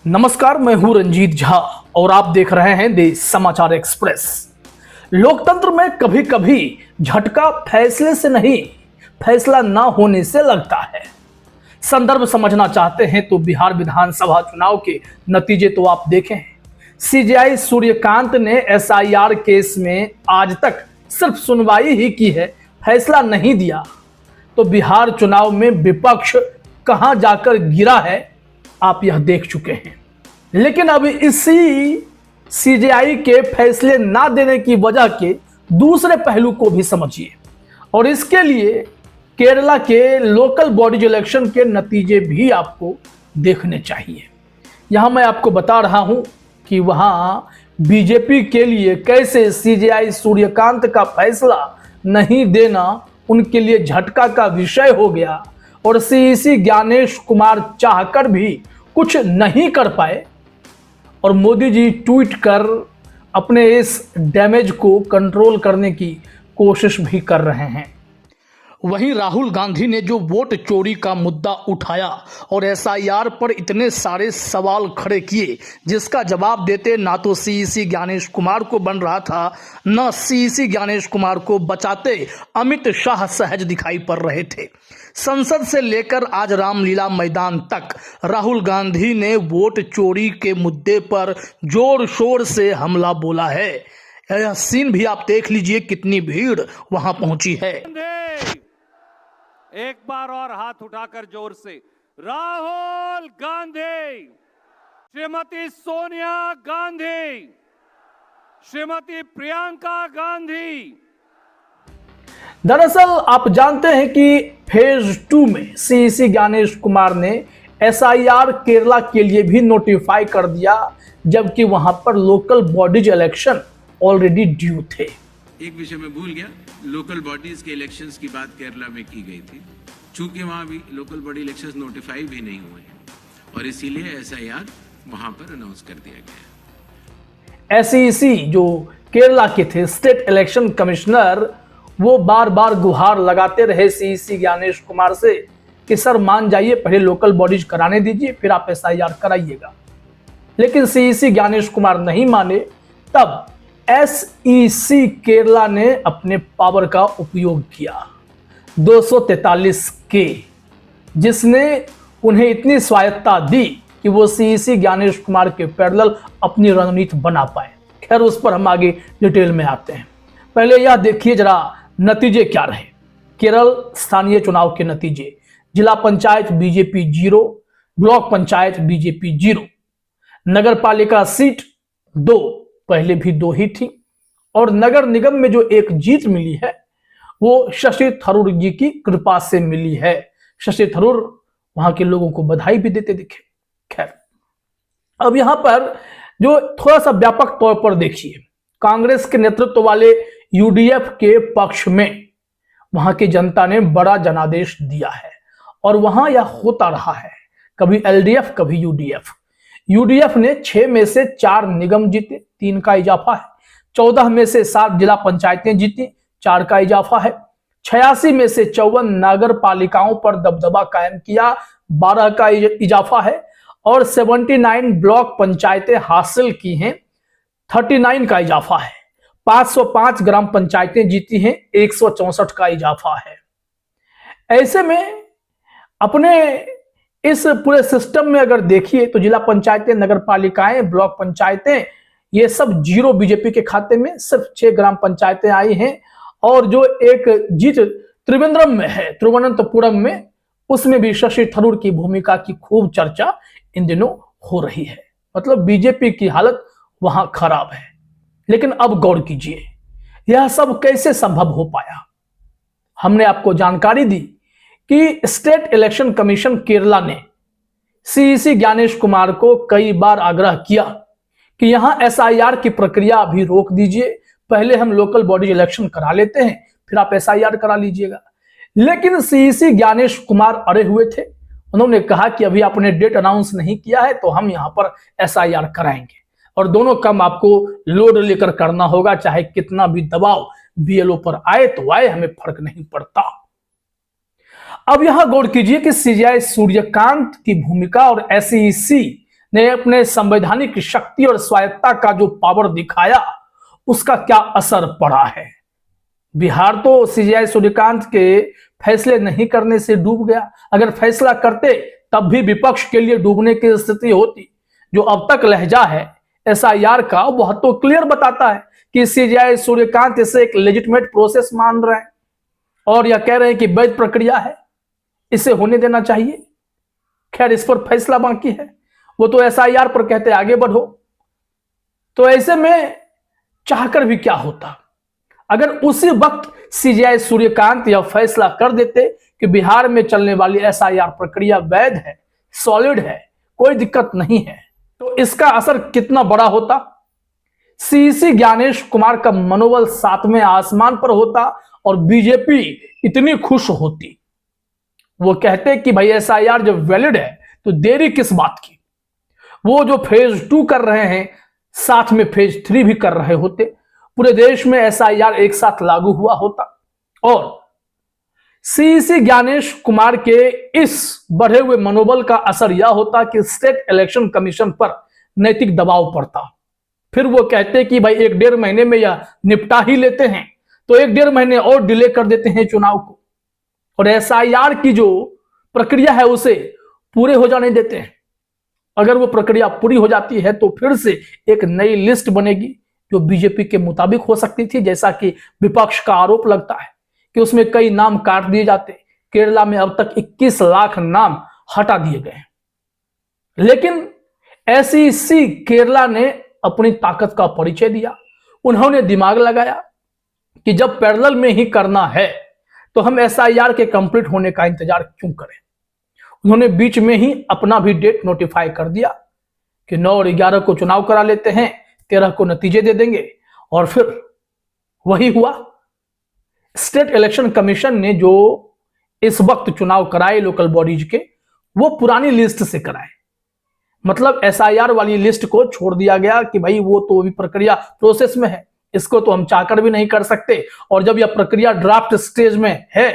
नमस्कार, मैं हूं रंजीत झा और आप देख रहे हैं देश समाचार एक्सप्रेस। लोकतंत्र में कभी कभी झटका फैसले से नहीं, फैसला ना होने से लगता है। संदर्भ समझना चाहते हैं तो बिहार विधानसभा चुनाव के नतीजे तो आप देखें। सीजेआई सूर्यकांत ने एसआईआर केस में आज तक सिर्फ सुनवाई ही की है, फैसला नहीं दिया। तो बिहार चुनाव में विपक्ष कहां जाकर गिरा है आप यह देख चुके हैं। लेकिन अब इसी सीजेआई के फैसले ना देने की वजह के दूसरे पहलू को भी समझिए और इसके लिए केरला के लोकल बॉडीज इलेक्शन के नतीजे भी आपको देखने चाहिए। यहां मैं आपको बता रहा हूं कि वहां बीजेपी के लिए कैसे सीजेआई सूर्यकांत का फैसला नहीं देना उनके लिए झटका का विषय हो गया और सीईसी ज्ञानेश कुमार चाहकर भी कुछ नहीं कर पाए और मोदी जी ट्वीट कर अपने इस डैमेज को कंट्रोल करने की कोशिश भी कर रहे हैं। वहीं राहुल गांधी ने जो वोट चोरी का मुद्दा उठाया और एसआईआर पर इतने सारे सवाल खड़े किए, जिसका जवाब देते ना तो सीईसी ज्ञानेश कुमार को बन रहा था, न सीईसी ज्ञानेश कुमार को बचाते अमित शाह सहज दिखाई पड़ रहे थे। संसद से लेकर आज रामलीला मैदान तक राहुल गांधी ने वोट चोरी के मुद्दे पर जोर शोर से हमला बोला है। यह सीन भी आप देख लीजिए, कितनी भीड़ वहां पहुंची है। एक बार और हाथ उठाकर जोर से, राहुल गांधी, श्रीमती सोनिया गांधी, श्रीमती प्रियंका गांधी। दरअसल आप जानते हैं कि फेज 2 में सीईसी ज्ञानेश कुमार ने एसआईआर केरला के लिए भी नोटिफाई कर दिया, जबकि वहां पर local bodies election already due थे। एक विषय में भूल गया, लोकल बॉडीज के इलेक्शंस की बात केरला में की गई थी, चूंकि वहां भी लोकल बॉडी इलेक्शंस नोटिफाई भी नहीं हुए हैं और इसीलिए एसआईआर वहां पर अनाउंस कर दिया गया। एसईसी जो केरला के थे स्टेट इलेक्शन कमिश्नर, वो बार बार गुहार लगाते रहे सीईसी ज्ञानेश कुमार से कि सर मान जाइए, पहले लोकल बॉडीज कराने दीजिए फिर आप एसआईआर कराइएगा। लेकिन सीईसी ज्ञानेश कुमार नहीं माने। तब एसईसी केरला ने अपने पावर का उपयोग किया 243 के, जिसने उन्हें इतनी स्वायत्ता दी कि वो सीईसी ज्ञानेश कुमार के पैरेलल अपनी रणनीति बना पाए। खैर, उस पर हम आगे डिटेल में आते हैं। पहले यह देखिए जरा नतीजे क्या रहे। केरल स्थानीय चुनाव के नतीजे: जिला panchayat BJP 0, block panchayat BJP 0, नगर पालिका सीट 2, पहले भी 2 ही थी, और नगर निगम में जो एक जीत मिली है वो शशि थरूर जी की कृपा से मिली है। शशि थरूर वहां के लोगों को बधाई भी देते दिखे। खैर, अब यहां पर जो थोड़ा सा व्यापक तौर पर देखिए, कांग्रेस के नेतृत्व वाले यूडीएफ के पक्ष में वहां की जनता ने बड़ा जनादेश दिया है और वहां यह होता रहा है, कभी एलडीएफ कभी यूडीएफ। यूडीएफ ने 6 में से 4 निगम जीते, 3 का इजाफा है। 14 में से 7 जिला पंचायतें जीती, 4 का इजाफा है। 86 में से 54 नगर पालिकाओं पर दबदबा कायम किया, 12 का इजाफा है। और 79 ब्लॉक पंचायतें हासिल की हैं, 39 का इजाफा है। 505 ग्राम पंचायतें जीती हैं, 164 का इजाफा है। ऐसे में अपने इस पूरे सिस्टम में अगर देखिए तो जिला पंचायतें, नगर पालिकाएं, ब्लॉक पंचायतें, ये सब 0 बीजेपी के खाते में। सिर्फ 6 ग्राम पंचायतें आई हैं और जो एक जीत त्रिवेंद्रम में है, तिरुवनंतपुरम में, उसमें भी शशि थरूर की भूमिका की खूब चर्चा इन दिनों हो रही है। मतलब बीजेपी की हालत वहां खराब है। लेकिन अब गौर कीजिए, यह सब कैसे संभव हो पाया। हमने आपको जानकारी दी कि स्टेट इलेक्शन कमीशन केरला ने सीईसी ज्ञानेश कुमार को कई बार आग्रह किया कि यहां एसआईआर की प्रक्रिया अभी रोक दीजिए, पहले हम लोकल बॉडी इलेक्शन करा लेते हैं फिर आप एसआईआर करा लीजिएगा। लेकिन सीईसी ज्ञानेश कुमार अड़े हुए थे। उन्होंने कहा कि अभी आपने डेट अनाउंस नहीं किया है तो हम यहां पर एसआईआर कराएंगे और दोनों काम आपको लोड लेकर करना होगा, चाहे कितना भी दबाव बीएलओ पर आए तो आए, हमें फर्क नहीं पड़ता। अब यहां गौर कीजिए कि सीजेआई सूर्यकांत की भूमिका और एसईसी ने अपने संवैधानिक शक्ति और स्वायत्ता का जो पावर दिखाया, उसका क्या असर पड़ा है। बिहार तो सीजेआई सूर्यकांत के फैसले नहीं करने से डूब गया। अगर फैसला करते तब भी विपक्ष के लिए डूबने की स्थिति होती। जो अब तक लहजा है एसआईआर का, वह तो क्लियर बताता है कि सीजेआई सूर्यकांत इसे एक लेजिटिमेट प्रोसेस मान रहे हैं और यह कह रहे हैं कि वैध प्रक्रिया है, इसे होने देना चाहिए। खैर, इस पर फैसला बाकी है। वो तो एसआईआर पर कहते आगे बढ़ो। तो ऐसे में चाहकर भी क्या होता अगर उसी वक्त सीजेआई सूर्यकांत यह फैसला कर देते कि बिहार में चलने वाली एसआईआर प्रक्रिया वैध है, सॉलिड है, कोई दिक्कत नहीं है, तो इसका असर कितना बड़ा होता। सीईसी ज्ञानेश कुमार का मनोबल 7वें आसमान पर होता और बीजेपी इतनी खुश होती। वो कहते कि भाई एसआईआर जब वैलिड है तो देरी किस बात की। वो जो फेज 2 कर रहे हैं, साथ में फेज 3 भी कर रहे होते। पूरे देश में एसआईआर एक साथ लागू हुआ होता और सीईसी ज्ञानेश कुमार के इस बढ़े हुए मनोबल का असर यह होता कि स्टेट इलेक्शन कमीशन पर नैतिक दबाव पड़ता। फिर वो कहते कि भाई 1-1.5 महीने में यह निपटा ही लेते हैं, तो 1-1.5 महीने और डिले कर देते हैं चुनाव को और एसआईआर की जो प्रक्रिया है उसे पूरे हो जाने देते हैं। अगर वो प्रक्रिया पूरी हो जाती है तो फिर से एक नई लिस्ट बनेगी जो बीजेपी के मुताबिक हो सकती थी, जैसा कि विपक्ष का आरोप लगता है कि उसमें कई नाम काट दिए जाते। केरला में अब तक 21 लाख नाम हटा दिए गए। लेकिन एसईसी केरला ने अपनी ताकत का परिचय दिया। उन्होंने दिमाग लगाया कि जब पैरेलल में ही करना है तो हम एसआईआर के कंप्लीट होने का इंतजार क्यों करें। उन्होंने बीच में ही अपना भी डेट नोटिफाई कर दिया कि 9 और 11 को चुनाव करा लेते हैं, 13 को नतीजे दे देंगे। और फिर वही हुआ। स्टेट इलेक्शन कमीशन ने जो इस वक्त चुनाव कराए लोकल बॉडीज के, वो पुरानी लिस्ट से कराए। मतलब एसआईआर वाली लिस्ट को छोड़ दिया गया कि भाई वो तो अभी प्रक्रिया प्रोसेस में है, इसको तो हम चाहकर भी नहीं कर सकते। और जब यह प्रक्रिया ड्राफ्ट स्टेज में है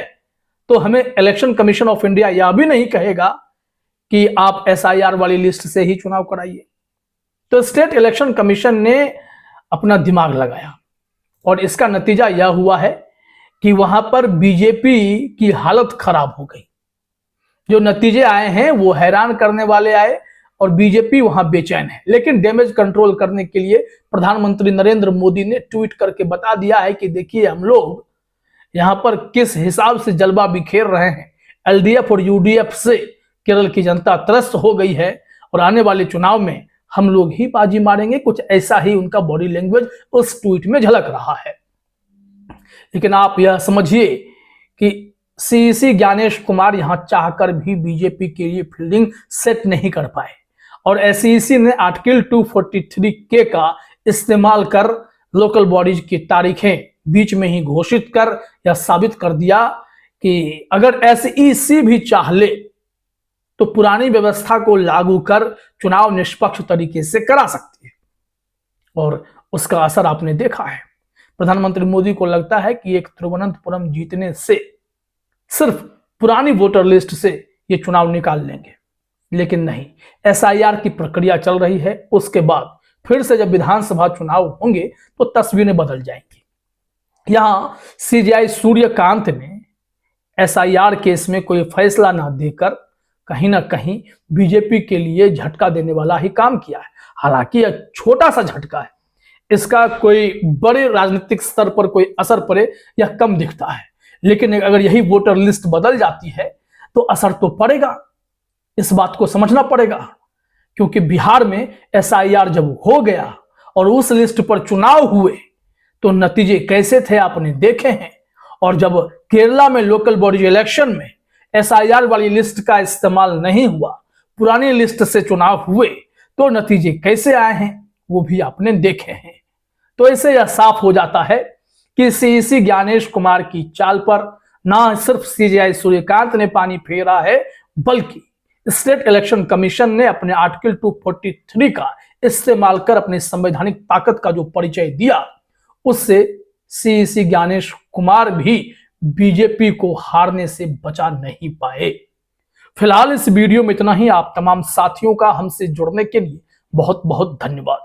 तो हमें इलेक्शन कमीशन ऑफ इंडिया यह भी नहीं कहेगा कि आप एसआईआर वाली लिस्ट से ही चुनाव कराइए। तो स्टेट इलेक्शन कमीशन ने अपना दिमाग लगाया और इसका नतीजा यह हुआ है कि वहां पर बीजेपी की हालत खराब हो गई। जो नतीजे आए हैं वो हैरान करने वाले आए और बीजेपी वहां बेचैन है। लेकिन डैमेज कंट्रोल करने के लिए प्रधानमंत्री नरेंद्र मोदी ने ट्वीट करके बता दिया है कि देखिए हम लोग यहां पर किस हिसाब से जलवा बिखेर रहे हैं। एलडीएफ और यूडीएफ से केरल की जनता त्रस्त हो गई है और आने वाले चुनाव में हम लोग ही बाजी मारेंगे। कुछ ऐसा ही उनका बॉडी लैंग्वेज उस ट्वीट में झलक रहा है। लेकिन आप यह समझिए कि सीईसी ज्ञानेश कुमार यहां चाहकर भी बीजेपी के लिए फील्डिंग सेट नहीं कर पाए और एसईसी ने आर्टिकल 243 का इस्तेमाल कर लोकल बॉडीज की तारीखें बीच में ही घोषित कर यह साबित कर दिया कि अगर एसईसी भी चाह ले तो पुरानी व्यवस्था को लागू कर चुनाव निष्पक्ष तरीके से करा सकती है। और उसका असर आपने देखा है। प्रधानमंत्री मोदी को लगता है कि एक तिरुवनंतपुरम जीतने से सिर्फ पुरानी वोटर लिस्ट से ये चुनाव निकाल लेंगे, लेकिन नहीं, एसआईआर की प्रक्रिया चल रही है। उसके बाद फिर से जब विधानसभा चुनाव होंगे तो तस्वीरें बदल जाएंगी। यहां सीजेआई सूर्यकांत ने एसआईआर केस में कोई फैसला ना देकर कहीं ना कहीं बीजेपी के लिए झटका देने वाला ही काम किया है। हालांकि यह छोटा सा झटका है, इसका कोई बड़े राजनीतिक स्तर पर कोई असर पड़े यह कम दिखता है। लेकिन अगर यही वोटर लिस्ट बदल जाती है तो असर तो पड़ेगा। इस बात को समझना पड़ेगा, क्योंकि बिहार में एसआईआर जब हो गया और उस लिस्ट पर चुनाव हुए तो नतीजे कैसे थे आपने देखे हैं। और जब केरला में लोकल बॉडी इलेक्शन में एसआईआर वाली लिस्ट का इस्तेमाल नहीं हुआ, पुरानी लिस्ट से चुनाव हुए, तो नतीजे कैसे आए हैं वो भी आपने देखे हैं। तो इससे यह साफ हो जाता है कि सीईसी ज्ञानेश कुमार की चाल पर ना सिर्फ सीजेआई सूर्यकांत ने पानी फेरा है, बल्कि स्टेट इलेक्शन कमीशन ने अपने आर्टिकल 243 का इस्तेमाल कर अपनी संवैधानिक ताकत का जो परिचय दिया, उससे सीईसी ज्ञानेश कुमार भी बीजेपी को हारने से बचा नहीं पाए। फिलहाल इस वीडियो में इतना ही। आप तमाम साथियों का हमसे जुड़ने के लिए बहुत बहुत धन्यवाद।